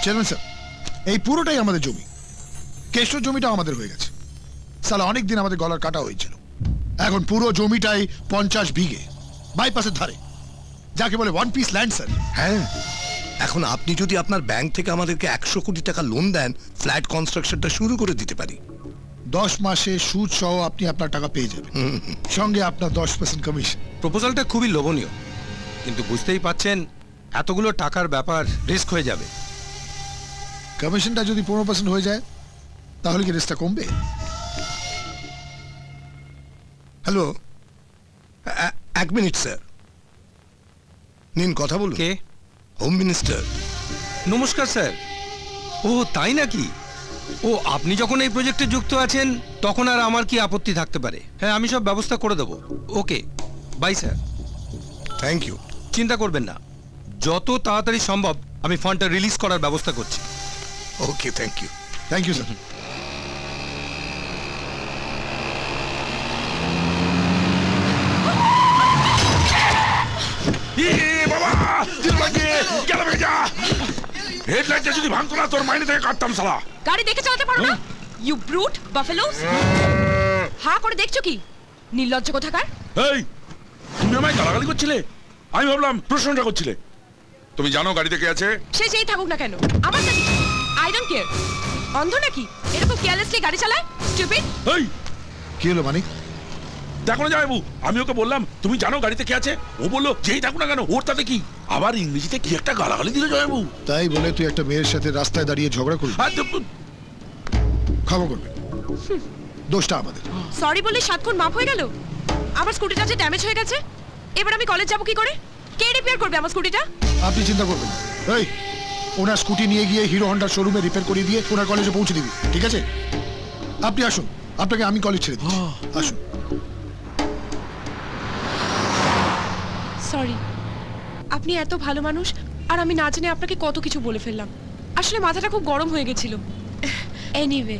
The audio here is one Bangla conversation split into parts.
চেয়ারম্যান স্যার, এই পুরোটাই আমাদের জমি। কেষ্টর জমিটাও আমাদের হয়ে গেছে। সালা অনেক দিন আমাদের গলার কাটা হয়েছিল। এখন পুরো জমিটাই 50 বিঘে, বাইপাসের ধারে, যাকে বলে ওয়ান পিস ল্যান্ড স্যার। হ্যাঁ, এখন আপনি যদি আপনার ব্যাংক থেকে আমাদেরকে 100 কোটি টাকা লোন দেন, ফ্ল্যাট কনস্ট্রাকশনটা শুরু করে দিতে পারি। 10 মাসে সুদ সহ আপনি আপনার টাকা পেয়ে যাবেন, সঙ্গে আপনার 10% কমিশন। প্রপোজালটা খুবই লোভনীয়, কিন্তু বুঝতেই পাচ্ছেন এতগুলো টাকার ব্যাপার রিস্ক হয়ে যাবে। কমিশনটা যদি 15% হয়ে যায়, তাহলে কি রেসটা কমবে? হ্যালো, 1 মিনিট স্যার, নিন কথা বলুন। কে? Home minister. নমস্কার স্যার। ও তাই নাকি? ও আপনি যখন এই প্রজেক্টে যুক্ত আছেন তখন আর আমার কি আপত্তি থাকতে পারে? হ্যাঁ, আমি সব ব্যবস্থা করে দেবো। Okay, bye sir. Thank you. চিন্তা করবেন না, যত তাড়াতাড়ি সম্ভব আমি ফান্ডটা রিলিজ করার ব্যবস্থা করছি। Okay, thank you. Thank you sir. হেডলাইটটা যদি ভাঙতো না, তোর মাইনে থেকে কাটতাম শালা। গাড়ি দেখে চালাতে পারো না? You brute buffaloes! হা করে দেখছো কি? নির্লজ্জ কোথাকার! এই, তুমি আমায় গালাগালি করছিলে? আমি ভাবলাম প্রশ্নটা করছিলে। তুমি জানো গাড়িতে কে আছে? সে যেই থাকুক না কেন, আমার কাছে আই ডোন্ট কেয়ার। অন্ধ নাকি এরকম কেয়ারলেসলি গাড়ি চালায়? স্টুপিড! এই, কি হলো মানিক? দেখো না যাইবু, আমি ওকে বললাম তুমি জানো গাড়িতে কে আছে, ও বললো যেই থাকুক না কেন, ওর তাতে কি? আবার ইংরেজিতে কি একটা গালাগালি দিল জয়বাবু। তাই বলে তুই একটা মেয়ের সাথে রাস্তায় দাঁড়িয়ে ঝগড়া করবি? ক্ষমা করবে, দোষটা আমাদের। সরি বলে 7 খুন মাফ হয়ে গেল? আমার স্কুটিটা যে ড্যামেজ হয়ে গেছে, এবার আমি কলেজ যাব কি করে? কে রিপেয়ার করবে আমার স্কুটিটা? আপনি চিন্তা করবেন না। এই, ওনার স্কুটি নিয়ে গিয়ে হিরো হন্ডার শোরুমে রিপেয়ার করিয়ে দিয়ে ওনার কলেজে পৌঁছে দিবি, ঠিক আছে? আপনি আসুন, আপনাকে আমি কলেজ ছেড়ে দিচ্ছি। আসুন। সরি, আপনি এত ভালো মানুষ, আর আমি না জেনে আপনাকে কত কিছু বলে ফেললাম। আসলে মাথাটা খুব গরম হয়ে গেছিল। এনিওয়ে,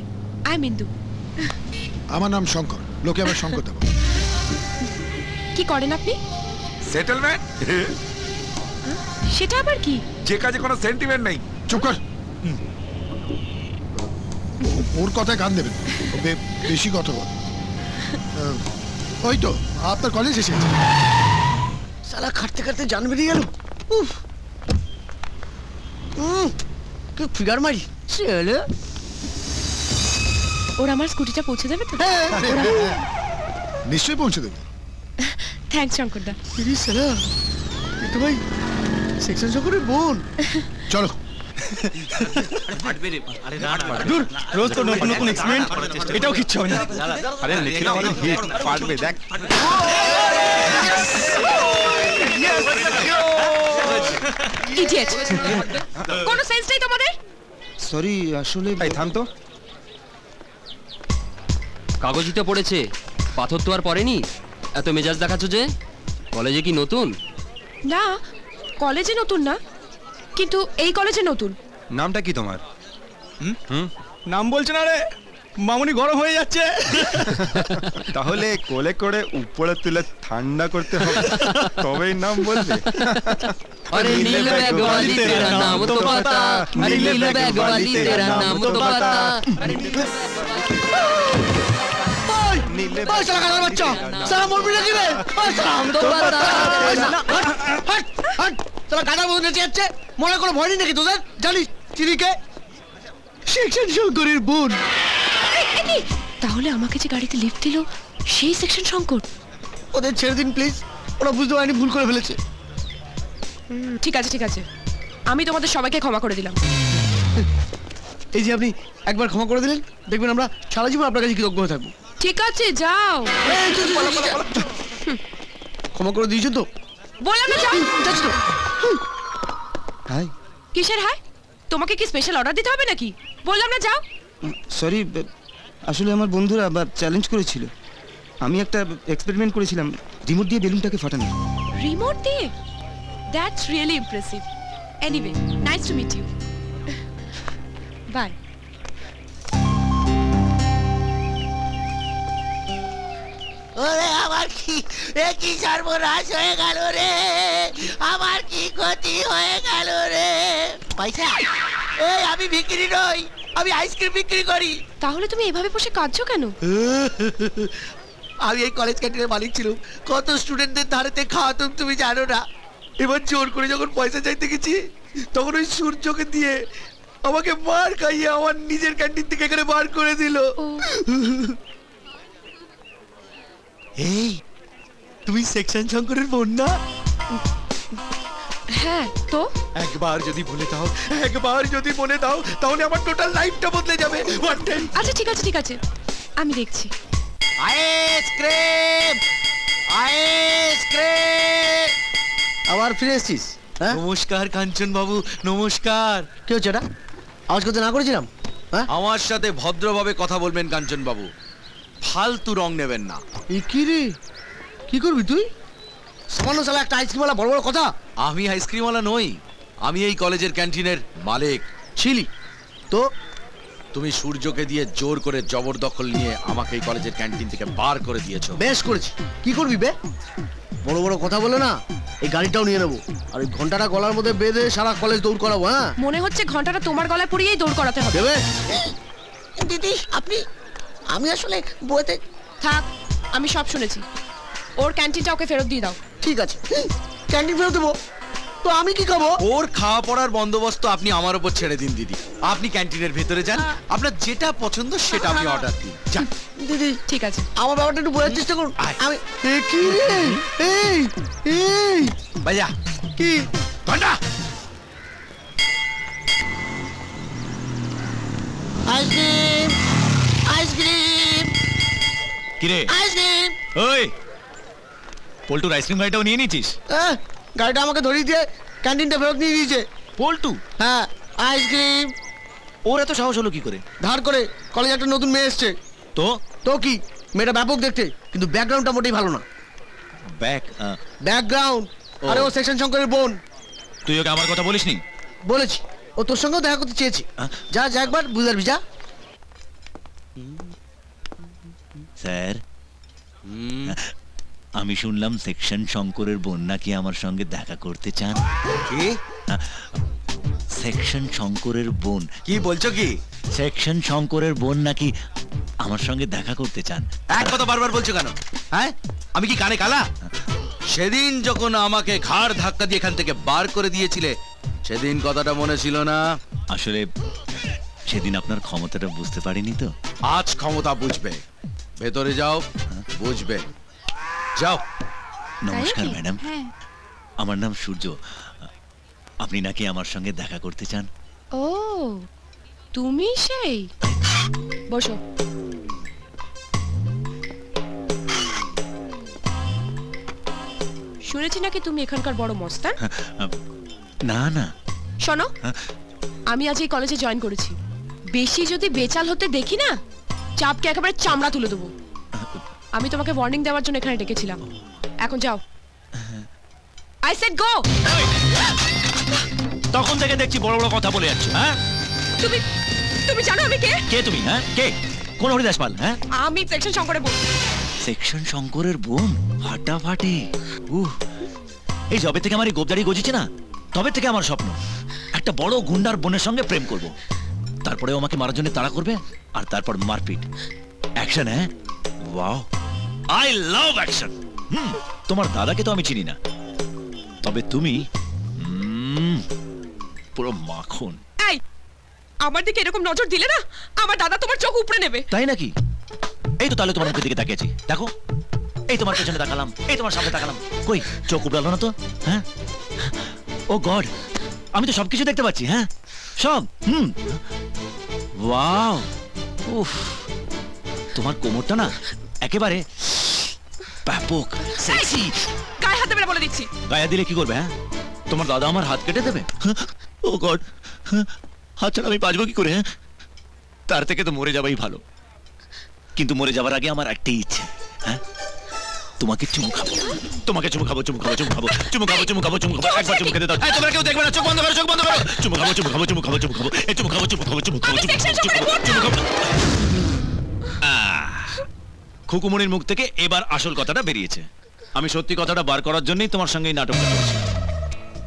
আই এম ইন্দু। আমার নাম শঙ্কর, লোকে আমার শঙ্কর দেব। কি করেন আপনি? সেটেলমেন্ট? সেটা আবার কি? যে কাজে কোনো সেন্টিমেন্ট নেই। চুপ কর। ওর কথায় কান দেবেন, ও বেশি কথা বল। ওই তো আপনার কলেজ এসে গেছে। সালা খাটতে খাটতে জান বেরিয়ে গেল। উফ, কি ফিগার মারি ছেলে। ওরা আমার স্কুটিটা পৌঁছে দেবে তো? নিশ্চয়ই পৌঁছে দেবে। থ্যাঙ্কস শঙ্করদা। সালা এটা ভাই সেকশন শঙ্করের বোন। চলো। দূর, রোজ তো নতুন নতুন এক্সপেরিমেন্ট, এটাও কিচ্ছু হবে না। আরে লিখিলে আমাদের হিট ফাটবে, দেখ। ইডিয়েট! কোনো সেন্স নেই তোমাদের? সরি, আসলে এই থাম তো। কাগজিতে পড়েছে, পাথর তো আর পড়েনি। এত মেজাজ দেখাচ্ছ যে? কলেজে কি নতুন? না, কলেজে নতুন না, কিন্তু এই কলেজে নতুন। নামটা কি তোমার? নাম বলছে না রে, মামুনি গরম হয়ে যাচ্ছে। তাহলে কোলে করে উপরে তুলে ঠান্ডা করতে হবে, তবেই নাম বলবে। अरे नील बैग वाली तेरा नाम तो पता, अरे नील बैग वाली तेरा नाम तो पता, अरे नील बैग ওই শালা কানার বাচ্চা, সারা মরবি নাকি রে? ওই শালা नाम तो पता। হাট হাট, শালা গাধার মতো নেচে যাচ্ছে। মনে কোনো ভয় নেই নাকি তোদের? জানিস চিনিকে সেকশন শঙ্করের বোন। তাহলে আমাকে যে গাড়িতে লিফট দিল সেই সেকশন শঙ্কর। ওদের ছেড়ে দিন প্লিজ, ওরা বুঝতে পারেনি ভুল করে ফেলেছে। ঠিক আছে ঠিক আছে, আমি তোমাদের সবাইকে ক্ষমা করে দিলাম। এই যে আপনি একবার ক্ষমা করে দিলেন, দেখবেন আমরা সারা জীবন আপনার কাছে কৃতজ্ঞ হয়ে থাকবো। ঠিক আছে যাও। ক্ষমা করে দিয়েছেন তো? বললাম না যাও। যাচ্ছ তো? হাই, কিসের হাই? তোমাকে কি স্পেশাল অর্ডার দিতে হবে নাকি? বললাম না যাও। সরি, আসলে আমার বন্ধুরা আবার চ্যালেঞ্জ করেছিল। আমি একটা এক্সপেরিমেন্ট করেছিলাম, রিমোট দিয়ে বেলুনটাকে ফাটানো। রিমোট দিয়ে? That's really impressive. Anyway, nice to meet you. Bye. ওরে আমার কি সর্বনাশ হয়ে গেল রে, আমার কি ক্ষতি হয়ে গেল রে। পয়সা এই আমি বিক্রি নই, আমি আইসক্রিম বিক্রি করি। তাহলে তুমি এভাবে বসে কাঁদছো কেন? আমি এই কলেজ ক্যান্টিনের মালিক ছিলাম, কত স্টুডেন্টদের ধারেতে খাওয়াতাম তুমি জানো না। এবার জোর করে যখন পয়সা চাইতে গেছি, তখন ওই সূর্যকে দিয়ে আমাকে মার খাইয়ে আমার নিজের ক্যান্টিন থেকে এখানে বার করে দিল। ও এই তুমি সেকশন শঙ্করের বোন না? হ্যাঁ তো একবার যদি বলে দাও, একবার যদি বলে দাও, তাহলে আমার টোটাল লাইফটা বদলে যাবে। ওয়ান টাইম আচ্ছা ঠিক আছে আমি দেখছি। Ice cream, ice cream. আবার ফিরে এসেছিস? হ্যাঁ, নমস্কার কাঞ্চন বাবু, নমস্কার। কি হচ্ছে এটা? আওয়াজ করতে না করেছিলাম? হ্যাঁ, আমার সাথে ভদ্রভাবে কথা বলবেন কাঞ্চন বাবু, ফালতু রং নেবেন না। এ কি রে, কি করবি তুই? সামান্য সালা একটা আইসক্রিমওয়ালা বড় বড় কথা। আমি আইসক্রিমওয়ালা নই, আমি এই কলেজের ক্যান্টিনের মালিক। ছিলি তো? তুমি সূর্যকে দিয়ে জোর করে জবরদখল নিয়ে আমাকে এই কলেজের ক্যান্টিন থেকে বার করে দিয়েছো। বেশ করেছি। কি করবি বে? বড় বড় কথা বলে না, এই গাড়িটাও নিয়ে নেবো, আর ওই ঘন্টাটা গলার মধ্যে বেঁধে সারা কলেজ দৌড় করাবো। হ্যাঁ, মনে হচ্ছে ঘন্টাটা তোমার গলায় পরিয়েই দৌড় করাতে হবে। দেবে? দিদি আপনি, আমি আসলে বইতে। থাক, আমি সব শুনেছি। ওর ক্যান্টিনটা ওকে ফেরত দিয়ে দাও। ঠিক আছে, ক্যান্টিন ফেরত দেবো তো আমি কি খাবো? ওর খাওয়া পড়ার বন্দোবস্ত আপনি আমার উপর ছেড়ে দিন দিদি। আপনি ক্যান্টিনের ভেতরে যান, আপনার যেটা পছন্দ সেটা আপনি অর্ডার দিন। যান। দিদি ঠিক আছে। আমার ব্যাপারটা একটু বোঝার চেষ্টা করুন। আয়। আমি এ কি রে? এই এই ভাইয়া কি? ঘন্টা। আইসক্রিম, আইসক্রিম, কিরে আইসক্রিম। ওই পল্টুর আইসক্রিম গাড়িটাও নিয়ে নিয়েছিস? গাড়িটা আমাকে ধরিয়ে দিয়ে ক্যান্টিনটা ফেরত নিয়ে দিয়েছে। পল্টু হ্যাঁ, আইসক্রিম ওর এত সাহস হলো কি করে? ধার করে কলেজে একটা নতুন মেয়ে এসছে। তো তো কি, মেয়েটা ব্যাপক দেখতে, কিন্তু ব্যাকগ্রাউন্ডটা মোটেই ভালো না। Back background? ও। আরে ও সেকশন শঙ্করের বোন। তুই ওকে আমার কথা বলিসনি? বলেছি, ও তোর সঙ্গেও দেখা করতে চেয়েছি। হ্যাঁ? যা যা একবার বুঝতে পারবি, যা। স্যার, আমি শুনলাম সেকশন শঙ্করের বোন নাকি আমার সঙ্গে দেখা করতে চান। কি সেকশন শঙ্করের বোন। কি বলছো কি? সেকশন শঙ্করের বোন নাকি আমার সঙ্গে দেখা করতে চান। এক কথা বারবার বলছো কেন? হ্যাঁ, আমি কি কানে কালা? সেদিন যখন আমাকে ঘাড় ধাক্কা দিয়ে এখান থেকে বার করে দিয়েছিলে, সেদিন কথাটা মনে ছিল না? আসলে সেদিন আপনার ক্ষমতাটা বুঝতে পারিনি তো। আজ ক্ষমতা বুঝবে। ভেতরে যাও, বুঝবে। যাও। নমস্কার তাই নাকি? ম্যাডাম, হ্যাঁ। আমার নাম সূর্য। আপনি নাকি আমার সঙ্গে দেখা করতে চান? ও তুমি সেই, বসো। শুনেছি নাকি তুমি এখানকার বড় মস্তান। না না, শোনো, হ্যাঁ? আমি আজ এই কলেজে জয়েন করেছি। বেশি যদি বেচাল হতে দেখি না, চাপকে একেবারে চামড়া তুলে দেবো। আমি তোমাকে ওয়ার্নিং দেওয়ার জন্য এখানে ডেকেছিলাম। এখন যাও। আই সেড গো। তখন থেকে দেখছি বড় বড় কথা বলে যাচ্ছ। হ্যাঁ, তুমি তুমি জানো আমি কে? কে তুমি? হ্যাঁ, কে? কোন হরিদাস পাল? হ্যাঁ, আমি সেকশন শঙ্করে বল। সেকশন শঙ্করের বোন? ফাটাফাটি। এই যবে থেকে আমার এই গোবদারি গজিছে না, তবে থেকে আমার স্বপ্ন একটা বড় গুন্ডার বোনের সঙ্গে প্রেম করব। তারপরে ও আমাকে মারার জন্য তাড়া করবে, আর তারপর মারপিট, অ্যাকশন। হ্যাঁ, ওয়াও, আই লাভ অ্যাকশন। তোমার দাদাকে তো আমি চিনি না, তবে তুমি পুরো মাখন। এই, আমার দিকে এরকম নজর দিলে না, আমার দাদা তোমার চোখ উপড়ে নেবে। তাই নাকি? এই তো তাহলে তোমার মুখের দিকে তাকিয়েছি, দেখো। এই তোমার পেছনে তাকালাম, এই তোমার সামনে তাকালাম, কই চোখ উপড়ালো না তো? হ্যাঁ, ও গড, আমি তো সবকিছু দেখতে পাচ্ছি। হ্যাঁ, সব। ওয়াও, উফ, তোমার কোমরটা না একেবারে ব্যাপক সেক্সি। গায়ে হাত দেবে না বলে দিচ্ছি। গায়ে দিলে কি করবে? হ্যাঁ, তোমার দাদা আমার হাত কেটে দেবে। ও গড, হাত ছাড়া আমি বাঁচবো কি করে? হ্যাঁ, তার থেকে তো মরে যাবাই ভালো। কিন্তু মরে যাবার আগে আমার একটাই ইচ্ছে, হ্যাঁ, তোমাকে চুমু খাবো, তোমাকে চুমু খাবো, চুমু খাবো, চুমু খাবো, চুমু খাবো, চুমু খাবো, চুমু খাবো, একবার চুমু খেতে দাও। এই, তোমরা কেউ দেখবে না, চোখ বন্ধ করো, চোখ বন্ধ করো। চুমু খাবো, চুমু খাবো, চুমু খাবো, চুমু খাবো, চুমু খাবো, এই চুমু খাবো, চুমু খাবো, চুমু খাবো, চুমু খাবো, চুমু খাবো, চুমু খাবো। খুকুমনির মুখ থেকে এবার আসল কথাটা বেরিয়েছে। আমি সত্যি কথাটা বার করার জন্যই তোমার সঙ্গে এই নাটকটা করছি।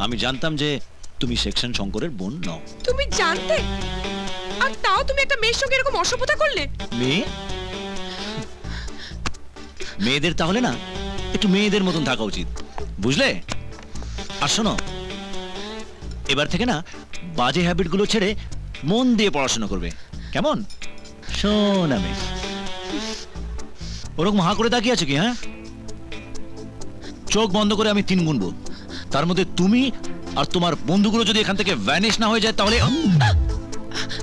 আমি জানতাম যে তুমি সেকশন শঙ্করের বোন নও। তুমি জানতে, আর তাও তুমি একটা মেয়ের সঙ্গে এরকম অসভ্যতা করলে। মেয়ে? মেয়েদের তাহলে না একটু মেয়েদের মতন থাকা উচিত, বুঝলে? আর শোনো, এবার থেকে না বাজে হ্যাবিট গুলো ছেড়ে মন দিয়ে পড়াশোনা করবে, কেমন? শোন, আমি ওরকম হা করে তাকিয়ে আছো কি? হ্যাঁ, চোখ বন্ধ করে আমি 3 গুনবো, তার মধ্যে তুমি আর তোমার বন্ধুগুলো যদি এখান থেকে ভ্যানিশ না হয়ে যায় তাহলে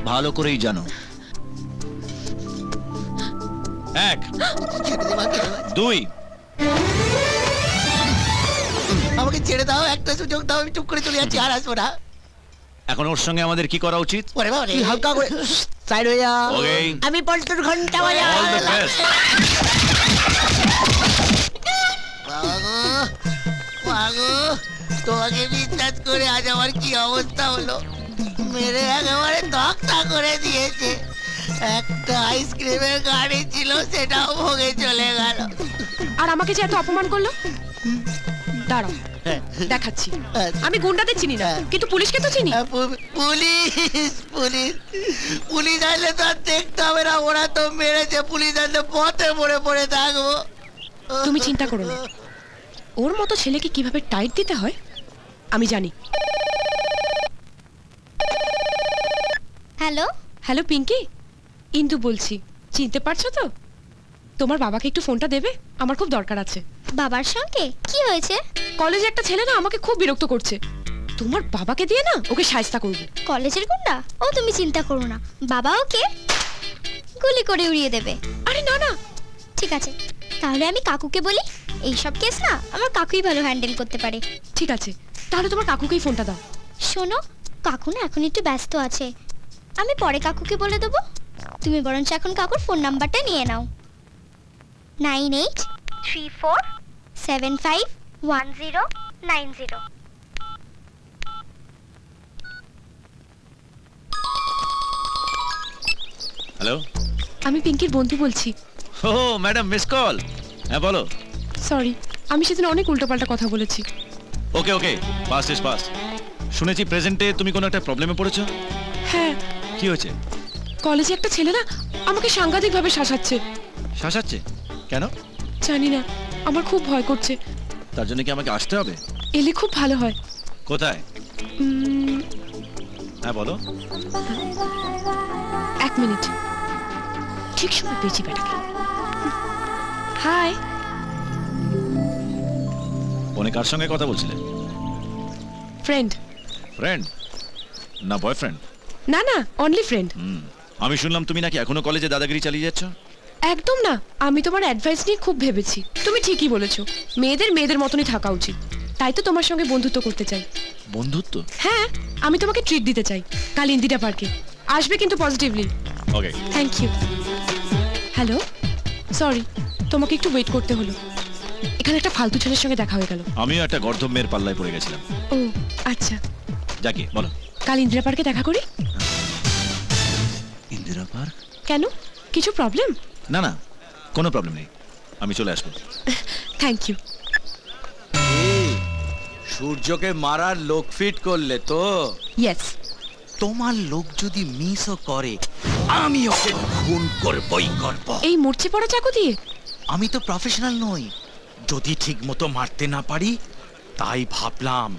ভালো করেই জানো। 1 2 আমাকে ছেড়ে দাও, একটা সুযোগ দাও, আমি চুপ করে চলে যাচ্ছি, আর আসবো না। এখন ওর সঙ্গে আমাদের কি করা উচিত? ওরে বাবা রে, হালকা করে সাইড হয়ে যাও। Okay. আমি পল্টুর ঘন্টা বাজাই। All the best. মাগো, তোমাকে বিশ্বাস করে আজ আমার কি অবস্থা হলো, মেরে একেবারে তক্তা করে দিয়েছে। একটা আইসক্রিমের গাড়ি ছিল, সেটাও ভোগে চলে গেল। আর আমাকে যে এত অপমান করলো, দাঁড়াও দেখাচ্ছি। আমি গুন্ডাদের চিনি না, কিন্তু পুলিশকে তো চিনি। পুলিশ পুলিশ পুলিশ আসলে তো আর দেখতে হবে না, ওরা তো মেরেছে। পুলিশ আসলে পথে পড়ে পড়ে থাকবো। তুমি চিন্তা করো না, ওর মতো ছেলেকে কিভাবে টাইট দিতে হয় আমি জানি। হ্যালো হ্যালো পিঙ্কি, ইন্দু বলছি, চিনতে পারছো তো? তোমার বাবাকে একটু ফোনটা দেবে, আমার খুব দরকার আছে। বাবার সঙ্গে কি হয়েছে? কলেজে একটা ছেলে না আমাকে খুব বিরক্ত করছে, তোমার বাবাকে দিয়ে না ওকে শায়েস্তা করবো। কলেজের গুন্ডা? ও তুমি চিন্তা করো না, বাবা ওকে গুলি করে উড়িয়ে দেবে। আরে না না, ঠিক আছে, তাহলে আমি কাকুকে বলি। এইসব কেস না আমার কাকুই ভালো হ্যান্ডেল করতে পারে। ঠিক আছে, তাহলে তোমার কাকুকেই ফোনটা দাও। শোনো, কাকু না এখন একটু ব্যস্ত আছে, আমি পরে কাকুকে বলে দেবো। তুমি বরঞ্চ এখন কাকুর ফোন নাম্বারটা নিয়ে নাও। 9834751090। হ্যালো, আমি পিঙ্কির বন্ধু বলছি। ও ম্যাডাম, মিস কল। হ্যাঁ বলো। সরি, আমি সেদিন অনেক উল্টোপাল্টা কথা বলেছি। ওকে ওকে, পাস্ট ইজ পাস্ট। শুনেছি প্রেজেন্টে তুমি কোনো একটা প্রবলেমে পড়েছো। হ্যাঁ, কি হয়েছে? কলেজে একটা ছেলে না আমাকে সাংঘাতিকভাবে শাসাচ্ছে। শাসাচ্ছে কেন? জানি না, আমার খুব ভয় করছে। তার জন্য কি আমাকে আসতে হবে? এলে খুব ভালো হয়। কোথায়? হ্যাঁ বলো। 1 মিনিট, ঠিক সময় পেয়েছি বেটাকে। হাই। ফোনে কার সঙ্গে কথা বলছিলে? ফ্রেন্ড। ফ্রেন্ড না বয়ফ্রেন্ড? না না, অনলি ফ্রেন্ড। আমি শুনলাম তুমি নাকি এখনো কলেজে দাদাগিরি চালিয়ে যাচ্ছ। একদম না, আমি তোমার অ্যাডভাইস নিয়ে খুব ভেবেছি। তুমি ঠিকই বলেছো, মেয়েদের মেয়েদের মতনই থাকা উচিত। তাই তো তোমার সঙ্গে বন্ধুত্ব করতে চাই। বন্ধুত্ব? হ্যাঁ, আমি তোমাকে ট্রিট দিতে চাই কাল ইন্দিরা পার্কে। আসবে কিন্তু positively. Okay, thank you. Hello, sorry, তোমাকে একটু ওয়েট করতে হলো। এখানে একটা ফালতু ছেলের সঙ্গে দেখা হয়ে গেল। আমিও একটা গর্ধব মেয়ের পাল্লায় পড়ে গেছিলাম। ও আচ্ছা, যাকে বলো। কাল ইন্দিরা পার্কে দেখা করি। ইন্দিরা পার্ক? কেন, কিছু প্রবলেম? না না, কোনো প্রবলেম নেই, আমি চলে আসবো। Thank you. সূর্যকে মারার লোক ফিট করলে তো? ইয়েস। তোমার লোক যদি মিসও করে আমি ওকে খুন করবই করব। এই মরচে পড়া চাকু দিয়ে? আমি তো প্রফেশনাল নই, যদি ঠিক মতো মারতে না পারি তাই ভাবলাম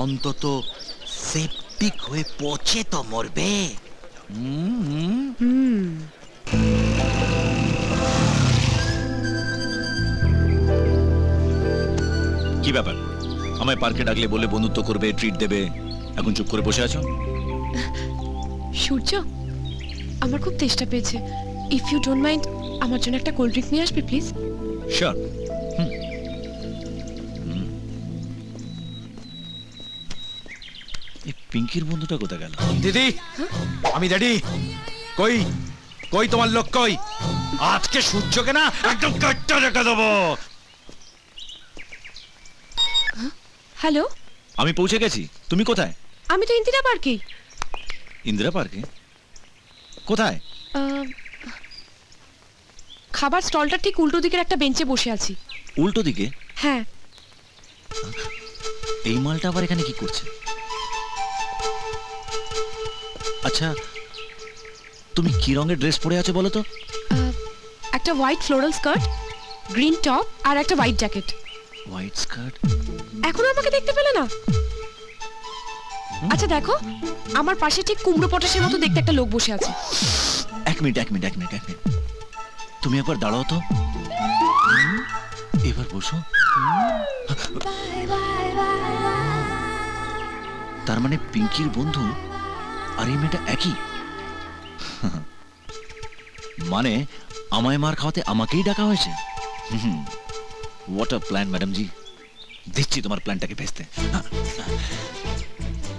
অন্তত সেপটিক হয়ে পচে তো মরবে। কি ব্যাপার, আমায় পার্কে ডাকলে বলে বন্ধুত্ব করবে, ট্রিট দেবে, এখন চুপ করে বসে আছো? সূর্য, আমার খুব তেষ্টা পেয়েছে। ইফ ইউ ডোন্ট মাইন্ড, আমার জন্য একটা কোল্ড ড্রিঙ্ক নিয়ে আসবে প্লিজ? শিওর। এই পিঙ্কির বন্ধুটা কোথায় গেল? দিদি, আমি রেডি। কই কই তোমার লোক কই? আজকে সূর্যকে না একদম কাটটা রেখে দেবো। হ্যালো, আমি পৌঁছে গেছি, তুমি কোথায়? আমি তো ইন্দিরা পার্কেই। ইন্দিরা পার্কে? কোথায়? খাবার স্টলটা ঠিক উল্টো দিকের একটা বেঞ্চে বসে আছি। উল্টো দিকে? হ্যাঁ। এই মালটা আবার এখানে কি করছে? আচ্ছা তুমি কি রঙের ড্রেস পরে আছো বলো তো? একটা white floral skirt, green top আর একটা হোয়াইট জ্যাকেট। White skirt. এখনো আমাকে দেখতে পেলে না? আচ্ছা দেখো, আমার পাশে ঠিক কুমড়ো পটাশের মতো দেখতে একটা লোক বসে আছে। এক মিনিট। তুমি একবার দাঁড়াও তো। এবার বসো। তার মানে পিঙ্কির বন্ধু আর এই মেয়েটা একই। মানে আমায় মার খাওয়াতে আমাকেই ডাকা হয়েছে। হোয়াট আ প্ল্যান ম্যাডাম জি। দিচ্ছি তোমার প্ল্যানটাকে ভেস্তে।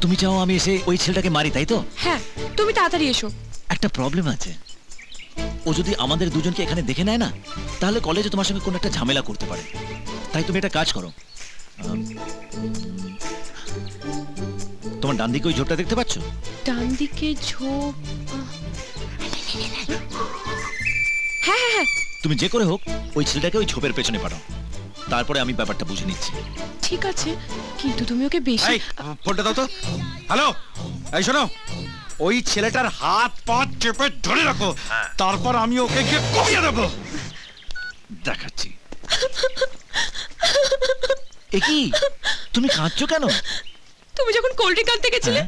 তুমি চাও আমি এসে ওই ছেলেটাকে মারি, তাই তো? হ্যাঁ, তুমি তাড়াতাড়ি এসো। একটা প্রবলেম আছে, ও যদি আমাদের দুজনকে এখানে দেখে নেয় না, তাহলে কলেজে তোমার সঙ্গে কোনো একটা ঝামেলা করতে পারে। তাই তুমি একটা কাজ করো, তোমার ডান দিকে ওই ঝোপটা দেখতে পাচ্ছ? ডান দিকে ঝোপ? হ্যাঁ হ্যাঁ হ্যাঁ। তুমি যে করে হোক ওই ছেলেটাকে ওই ঝোপের পেছনে পাঠাও, তারপরে আমি ব্যাপারটা বুঝে নিচ্ছি। ঠিক আছে, কিন্তু তুমি ওকে বেশি। এই ফোনটা দাও তো। হ্যালো, এই শোনো, ওই ছেলেটার হাত পা চেপে ধরে রাখো, তারপর আমি ওকে গিয়ে কমিয়ে দেবো। দেখাচ্ছি। এ কি, তুমি কাঁদছো কেন? তুমি যখন কোল্ড ড্রিঙ্ক আনতে গেছিলে,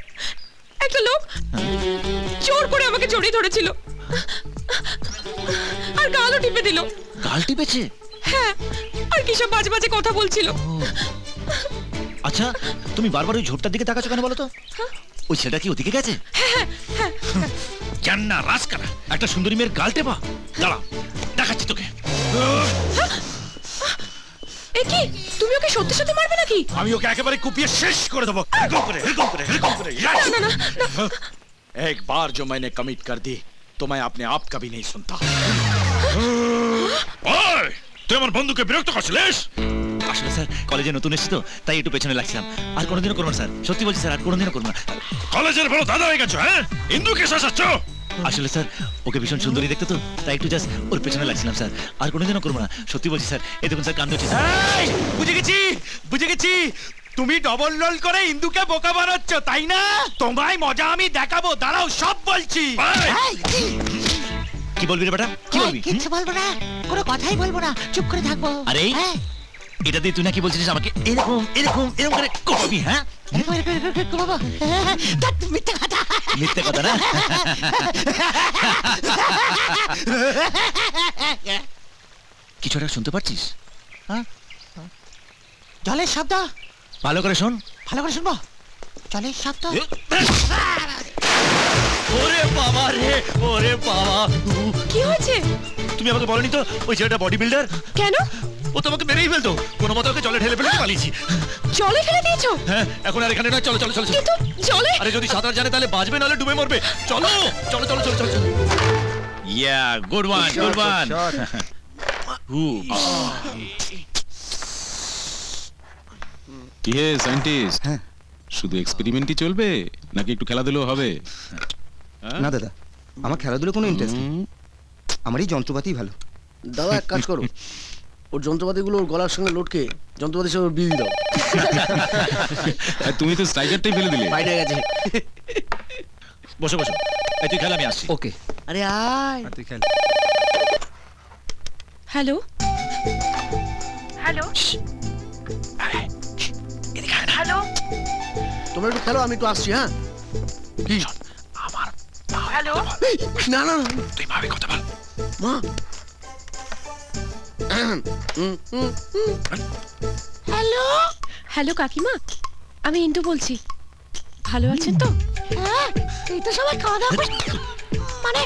একটা লোক জোর করে আমাকে জড়িয়ে ধরেছিল আর গালও টিপে দিল। গাল টিপেছে? হ্যাঁ, আর কি সব বাজে বাজে কথা বলছিল। আচ্ছা তুমি বারবার ওই ঝোপটার দিকে তাকাচ্ছ কেন বলো তো? ওই ছেলেটা কি ওদিকে গেছে? জান না রাজকারা, একটা সুন্দরী মেয়ের গাল টেপা। দাঁড়া, দেখাচ্ছি তোকে। এ কি, তুমি ওকে সত্যি সত্যি মারবে নাকি? আমি ওকে একেবারে কুপিয়ে শেষ করে দেবো। এরকম করে। না না না। एक बार जो मैंने कमिट कर दी तो मैं अपने आप कभी नहीं सुनता। ওই, তুই আমার বন্ধুকে বিরক্ত করছিলিস? আসলে স্যার কলেজে নতুন এসেছি তো, তাই একটু পেছনে লাগছিলাম। আর কোনোদিনও করবো না স্যার, সত্যি বলছি স্যার, আর কোনোদিনও করবো না। কলেজের বড় দাদা হয়ে গেছো, হ্যাঁ? ইন্দুকে শাসাচ্ছ? আসলে স্যার ওকে ভীষণ সুন্দরী দেখতে তো, তাই একটু জাস্ট ওর পেছনে লাগছিলাম স্যার, আর কোনোদিনও করবো না, সত্যি বলছি স্যার। এই দেখুন স্যার, কান্দ হচ্ছে স্যার। বুঝে গেছি তুমি ডবল রোল করে ইন্দুকে বোকা বানাচ্ছ, তাই না? তোমায় মজা আমি দেখাবো, দাঁড়াও সব বলছি। কি বলবি রে বেটা, কি বলবি? কিচ্ছু বলবো না, কোনো কথাই বলবো না, চুপ করে থাকবো। আরে এটা দিয়ে তুই না কি বলছিস আমাকে এরকম এরকম এরকম করে করবি? হ্যাঁ, মিথ্যে কথা না? কিছু একটা শুনতে পাচ্ছিস? জলের শব্দ। ভালো করে শোন। ভালো করে শুনবো। জলের শব্দ। ওরে বাবা রে, ওরে বাবা। কি হয়েছে? তুমি আমাকে বলনি তো ওই ছেলেটা বডি বিল্ডার? কেন? ও তোমাকে মেরেই ফেলতো, কোনো মতো ওকে জলে ঢেলে ফেলে পালিয়েছি। জলে ফেলে দিয়েছো? হ্যাঁ, এখন আর এখানে নয়, চলো চলো চলো। কিন্তু জলে। আরে যদি সাঁতার জানে তাহলে বাঁচবে, নাহলে ডুবে মরবে। চলো চলো চলো চলো চলো। ইয়া, গুড ওয়ান, গুড ওয়ান। কি হে সায়েন্টিস্ট, শুধু এক্সপেরিমেন্টই চলবে নাকি একটু খেলাধুলো হবে? না দাদা, আমার খেলাধুলো কোনো ইন্টারেস্ট নেই, আমার এই যন্ত্রপাতি ভালো। দাদা এক কাজ করো, ওর যন্ত্রপাতিগুলো ওর গলার সঙ্গে লটকে যন্ত্রপাতি সব বিয়ে দাও। তুমি তো স্ট্রাইকারটাই ফেলে দিলে। বাইরে গেছে। বসো বসো, এই তুই খেল, আমি আসছি। ওকে। আরে আয়, তুই খেল। হ্যালো হ্যালো হ্যালো, তোমরা একটু খেলো, আমি একটু আসছি। হ্যাঁ কি আমার হ্যালো। না না তুই ভাবে কথা বল। মা। হ্যালো হ্যালো কাকিমা, আমি ইন্দু বলছি। ভালো আছেন তো? হ্যাঁ, এই তো সবাই খাওয়া দাওয়া করে, মানে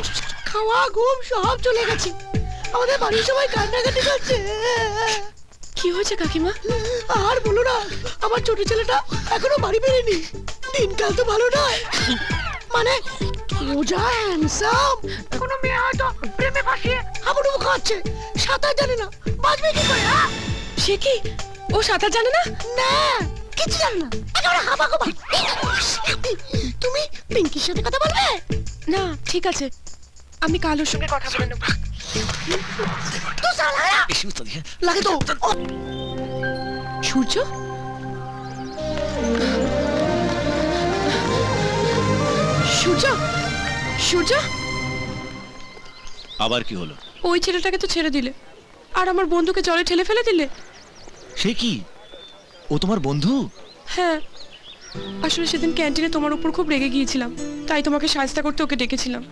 খাওয়া ঘুম সব চলে গেছে। আমাদের বাড়ির সবাই কান্নাকাটি করছে। কি হয়েছে কাকিমা? আর বলো না, আমার ছোট ছেলেটা এখনো বাড়ি বেরেনি। দিনকাল তো ভালো নয়, মানে রোজা হ্যান্ডসাম, কোনো মেয়ে হয়তো প্রেমে ফাঁসিয়ে হাবুডুবু খাচ্ছে, সাঁতার জানে না, বাঁচবে কি করে? সে কি, ও সাঁতার জানে না? না, কিছু জানে না, একেবারে হাবা গোবা। তুমি পিঙ্কির সাথে কথা বলবে? না ঠিক আছে, আমি কালোর সঙ্গে কথা বলে নেব। তো সালারা লাগে তো। সূর্য, সূর্য সূর্য, আবার কি হলো? ওই ছেলেটাকে তো ছেড়ে দিলে আর আমার বন্ধুকে জলে ঠেলে ফেলে দিলে। সে কি? ও তোমার বন্ধু? হ্যাঁ, আসলে সেদিন ক্যান্টিনে তোমার উপর খুব রেগে গিয়েছিলাম, তাই তোমাকে সাহায্য করতে ওকে ডেকেছিলাম।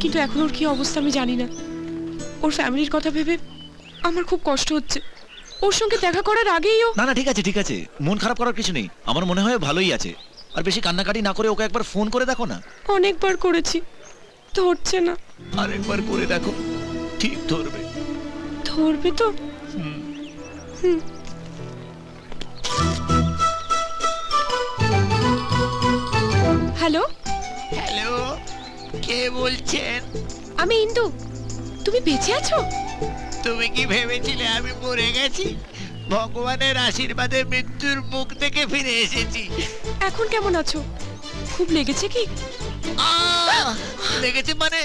কিন্তু এখন ওর কি অবস্থা আমি জানি না। ওর ফ্যামিলির কথা ভেবে আমার খুব কষ্ট হচ্ছে। ওর সঙ্গে দেখা করার আগেই ও... না না, ঠিক আছে ঠিক আছে, মন খারাপ করার কিছু নেই। আমার মনে হয় ভালোই আছে। আর বেশি কান্নাকাটি না করে ওকে একবার ফোন করে দেখো না। অনেকবার করেছি, ধরছে না। আরেকবার করে দেখো, ঠিক ধরবে। ধরবে তো? হ্যালো হ্যালো, কে বলছেন? আমি ইন্দু। তুমি বেঁচে আছো? তুমি কি ভেবেছিলে আমি মরে গেছি? ভগবানের আশীর্বাদে মৃত্যুর মুখ থেকে ফিরে এসেছি। এখন কেমন আছো? খুব লেগেছে কি? লেগেছে মানে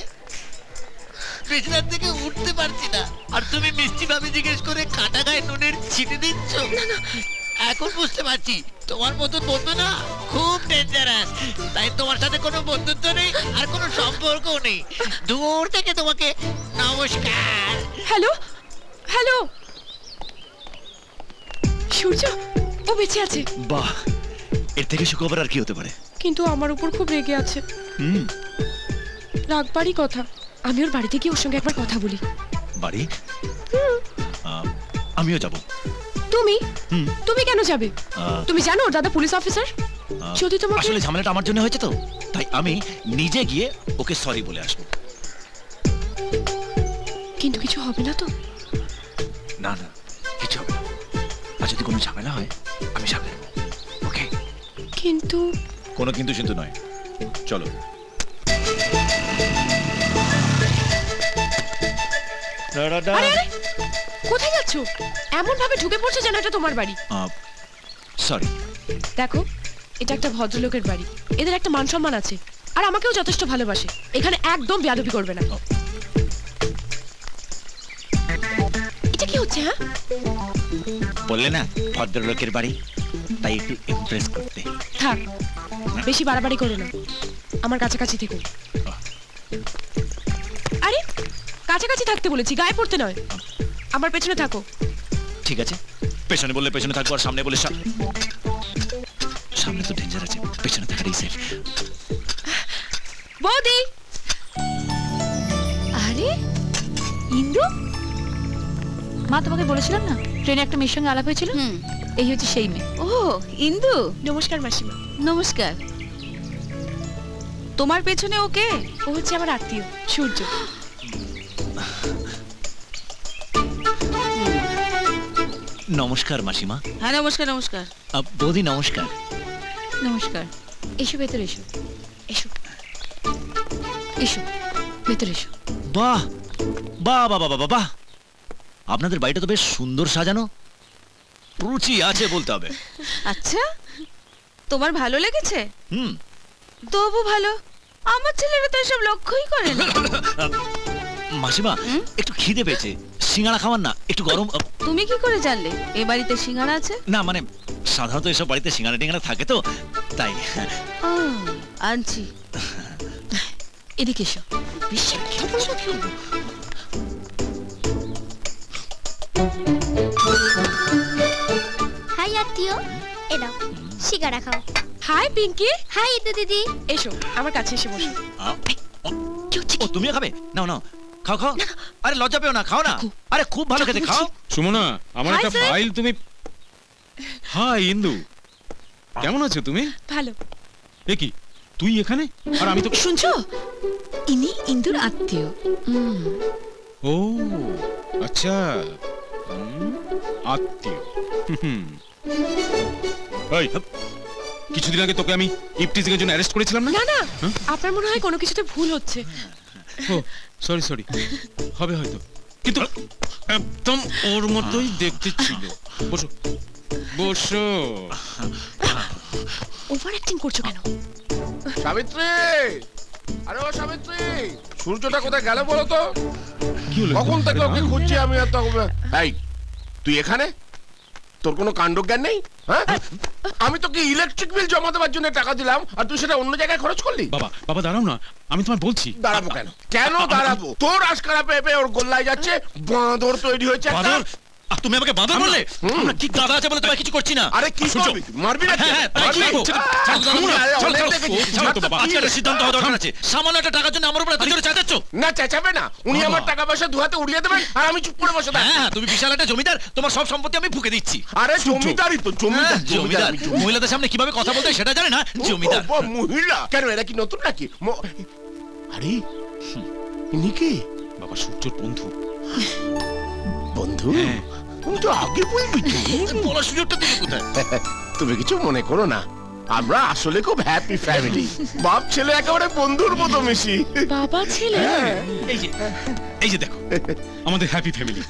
বিছানার থেকে উঠতে পারছি না, আর তুমি মিষ্টি ভাবে জিজ্ঞেস করে কাটা গায়ে নুনের ছিটে দিচ্ছ। এখন বুঝতে পারছি তোমার মতো বন্ধু না খুব ডেঞ্জারাস। তাই তোমার সাথে কোনো বন্ধুত্ব নেই আর কোনো সম্পর্কও নেই। দূর থেকে তোমাকে নমস্কার। হ্যালো হ্যালো, সূর্য, ও বেঁচে আছে। বাহ, এর থেকে সুখবর আর কি হতে পারে? কিন্তু আমার উপর খুব রেগে আছে। হুম, রাগবারই কথা। আমি ওর বাড়িতে গিয়ে ওর সঙ্গে একবার কথা বলি। বাড়ি? আমিও যাব। তুমি? হুম। তুমি কেন যাবে? তুমি জানো ওর দাদা পুলিশ অফিসার। যদি তোমাকে... আসলে ঝামেলাটা আমার জন্য হয়েছে তো, তাই আমি নিজে গিয়ে ওকে সরি বলে আসবো। কিন্তু কিছু হবে না তো? না না, কিছু হবে না। আর যদি কোনো ঝামেলা হয় আমি সামলে নেব। ওকে? কিন্তু... কোনো কিন্তু কিন্তু নয়, চলো। আরে আরে, কোথায় যাচ্ছ? এমন ভাবে ঢুকে পড়ছো যেন এটা তোমার বাড়ি। সরি। দেখো, এটা একটা ভদ্রলোকের বাড়ি। এদের একটা মান সম্মান আছে, আর আমাকেও যথেষ্ট ভালোবাসে। এখানে একদম বেয়াদবি করবে না। এটা কি হচ্ছে? হ্যাঁ, বললে না ভদ্রলোকের বাড়ি, তাই একটু ইমপ্রেস করতে। থাক, বেশি বাড়াবাড়ি করো না। আমার কাছাকাছি থেকো। আরে, কাছাকাছি থাকতে বলেছি, গায়ে পড়তে নয়। আমার পেছনে থাকো। ঠিক আছে, পেছনে বললে পেছনে থাকবো, আর সামনে বলে সামনে তো ডেঞ্জার আছে, পেছনে থাকাটাই সেফ। বৌদি! আরে ইন্দু, মা তোমাকে বলেছিলাম না ট্রেনে একটা মেয়ের সঙ্গে আলাপ হয়েছিল? এই হচ্ছে সেই মেয়ে। ও ইন্দু, নমস্কার মাসিমা। নমস্কার। তোমার পেছনে ওকে? ও হচ্ছে আমার আত্মীয় সূর্য। নমস্কার মাসিমা। হ্যাঁ নমস্কার। নমস্কার বৌদি, নমস্কার। নমস্কার। এসো ভেতরে এসো। এসো এসো ভেতরে এসো। বাহ বাহ বাহ বাহ বাহ বাহ, আপনাদের বাড়িটা তো বেশ সুন্দর সাজানো, রুচি আছে বলতে হবে। আচ্ছা, তোমার ভালো লেগেছে? হুম, তবু ভালো। আমার ছেলেরা তো এসব লক্ষ্যই করে না। মাসিমা, একটু খিদে পেয়েছে, সিঙ্গাড়া খাওয়ান না, একটু গরম। তুমি কি করে জানলে এ বাড়িতে সিঙ্গাড়া আছে? না মানে সাধারণত এসব বাড়িতে সিঙ্গাড়া টিঙ্গাড়া থাকে তো, তাই। আনছি। এদিকে এসো। হাই আত্মীয়, এদাও সিগারা খাও। হাই পিঙ্কি। হাই ইন্দু দিদি। এসো আমার কাছে এসে বসো। ও তুমিও খাবে? নাও নাও, খাও খাও। আরে লজ্জা পেও না, খাও না। আরে খুব ভালো খেতে, খাও। সুমনা, আমার একটা ফাইল তুমি... হাই ইন্দু, কেমন আছো তুমি? ভালো। এ কি, তুই এখানে? আর আমি তো... শুনছো, ইনি ইন্দুর আত্মীয়। ও আচ্ছা, আত্মীয়। এই, কিছুদিন আগে তোকে আমি ইপটিজিং এর জন্য অ্যারেস্ট করেছিলাম না? না না, আপনার মনে হয় কোনো কিছুতে ভুল হচ্ছে। ও সরি সরি, হবে হয়তো, কিন্তু একদম ওর মতোই দেখতে ছিল। বসো বসো। ওভার অ্যাক্টিং করছো কেন? সাবিত্রী, আরে ও সাবিত্রী, সূর্যটা কোথায় গেল বলো তো? কি হলো? কখন থেকে ওকে খুঁজছি আমি। আর তখন এই তুই এখানে? তোর কোনো কাণ্ডজ্ঞান নেই? হ্যাঁ, আমি তোকে ইলেকট্রিক বিল জমা দেওয়ার জন্য টাকা দিলাম আর তুই সেটা অন্য জায়গায় খরচ করলি। বাবা বাবা দাঁড়াও না, আমি তোমায় বলছি। দাঁড়াবো কেন? কেন দাঁড়াবো? তোর আশকারা পেয়ে পেয়ে ওর গোল্লায় যাচ্ছে, বাঁদর তৈরি হয়েছে একটা। বাঁদর? আর তুমি আমাকে বাঁদর বললে? আমরা কি দাদা আছে বলে তোমায় কিছু করছি না। আরে কি করবি? মারবি না? হ্যাঁ, তাই কি করবো? আজকে একটা সিদ্ধান্ত হওয়া দরকার আছে। সামান্য একটা টাকার জন্য আমার উপর এত জোরে চেঁচাচ্ছ? না চেঁচাবে না, উনি আমার টাকা পয়সা দুহাতে উড়িয়ে দেবেন আর আমি চুপ করে বসে থাকবো। হ্যাঁ, তুমি বিশাল একটা জমিদার, তোমার সব সম্পত্তি আমি ফুঁকে দিচ্ছি। আরে জমিদারই তো, জমিদার। জমিদার মহিলাদের সামনে কিভাবে কথা বলতে হয় সেটা জানে না? জমিদার। ও, মহিলা কেন? এরা কি নতুন নাকি? আরে ইনি কে? বাবা সূর্যর বন্ধু। বন্ধু? তুমি তো আগে বলবি তো। বলার সুযোগটা দিলে কোথায়? তুমি কিছু মনে করো না, আমরা আসলে খুব হ্যাপি ফ্যামিলি। বাপ ছেলে একেবারে বন্ধুর মতো মিশি। বাবা ছেলে? এই যে দেখো আমাদের হ্যাপি ফ্যামিলি।